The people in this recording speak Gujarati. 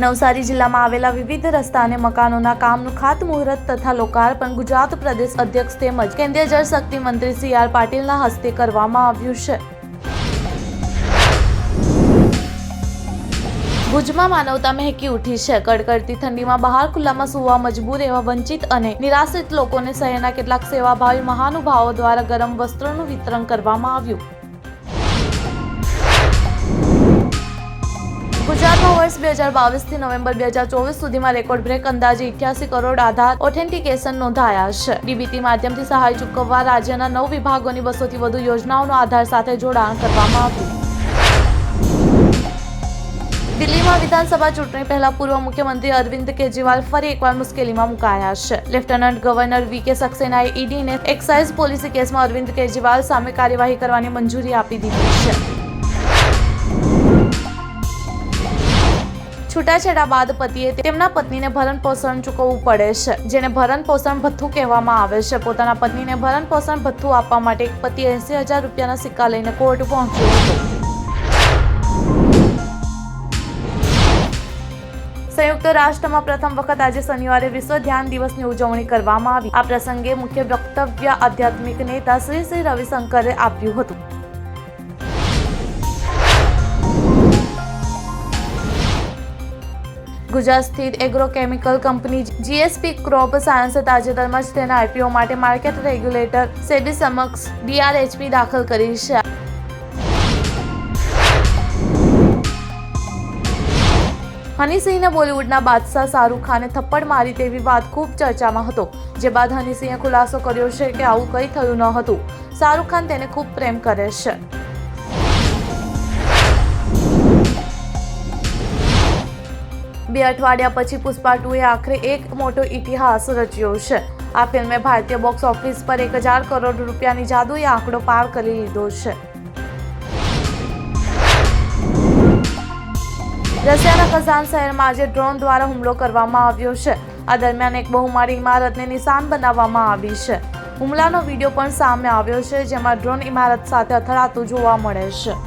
નવસારી જિલ્લામાં આવેલા વિવિધ રસ્તા અને મકાનોના કામનું ખાતમુહૂર્ત તથા લોકાર્પણ ગુજરાત પ્રદેશ અધ્યક્ષ તેમજ કેન્દ્રીય જળશક્તિ મંત્રી સી.આર. પાટીલના હસ્તે કરવામાં આવ્યું છે। ભુજમાં માનવતા મહેકી ઉઠી છે। કડકડતી ઠંડીમાં બહાર ખુલ્લામાં સૂવા મજબૂર એવા વંચિત અને નિરાશ્રિત લોકોને શહેરના કેટલાક સેવાભાવી મહાનુભાવો દ્વારા ગરમ વસ્ત્રોનું વિતરણ કરવામાં આવ્યું। ગુજરાતમાં વર્ષ 2022 થી નવેમ્બર 2024 સુધીમાં રેકોર્ડ બ્રેક અંદાજે 88 કરોડ આધાર ઓથેન્ટિકેશન નોંધાયા છે। ડીબીટી માધ્યમથી સહાય ચૂકવવા રાજ્યના 9 વિભાગોની 200 થી વધુ યોજનાઓનું આધાર સાથે જોડાણ કરવામાં આવ્યું। દિલ્હીમાં વિધાનસભા ચૂંટણી પહેલા પૂર્વ મુખ્યમંત્રી અરવિંદ કેજરીવાલ ફરી એકવાર મુશ્કેલીમાં મુકાયા છે। Lieutenant governor V K. સક્સેનાએ ઈડીને એક્સાઇઝ પોલિસી કેસમાં અરવિંદ કેજરીવાલ સામે કાર્યવાહી કરવાની મંજૂરી આપી દીધી છે। છૂટાછેડા બાદ પતિએ તેમના પત્નીને ભરણ પોષણ ચૂકવવું પડે છે, જેને ભરણ પોષણ ભથ્થું કહેવામાં આવે છે। પોતાના પત્નીને ભરણ પોષણ ભથ્થું આપવા માટે એક પતિ 80,000 રૂપિયાના સિક્કા લઈને કોર્ટ પહોંચ્યો હતો। સંયુક્ત રાષ્ટ્રમાં પ્રથમ વખત આજે શનિવારે વિશ્વ ધ્યાન દિવસની ઉજવણી કરવામાં આવી। આ પ્રસંગે મુખ્ય વક્તવ્ય આધ્યાત્મિક નેતા શ્રી રવિશંકરે આપ્યું હતું। ગુજરાત સ્થિત એગ્રોકેમિકલ કંપની જીએસપી ક્રોપ સાયન્સે તાજેતરમાં જ તેના આઈપીઓ માટે માર્કેટ રેગ્યુલેટર સેબી સમક્ષ ડીઆરએચપી દાખલ કરી છે। હની સિંહને બોલિવૂડના બાદશાહ શાહરૂખ ખાને થપ્પડ મારી તેવી વાત ખૂબ ચર્ચામાં હતો, જે બાદ હની સિંહે ખુલાસો કર્યો છે કે આવું કંઈ થયું ન હતું। શાહરૂખ ખાન તેને ખૂબ પ્રેમ કરે છે। બે અઠવાડિયા પછી પુષ્પા 2એ આખરે એક મોટો ઇતિહાસ રચ્યો છે। આ ફિલ્મે ભારતીય બોક્સ ઓફિસ પર 1,000 કરોડ રૂપિયાની જાદુઈ આંકડો પાર કરી લીધો છે। રશિયાના કઝાન શહેરમાં આજે ડ્રોન દ્વારા હુમલો કરવામાં આવ્યો છે। આ દરમિયાન એક બહુમાળી ઇમારતને નિશાન બનાવવામાં આવી છે। હુમલાનો વિડીયો પણ સામે આવ્યો છે, જેમાં ડ્રોન ઇમારત સાથે અથડાતું જોવા મળે છે।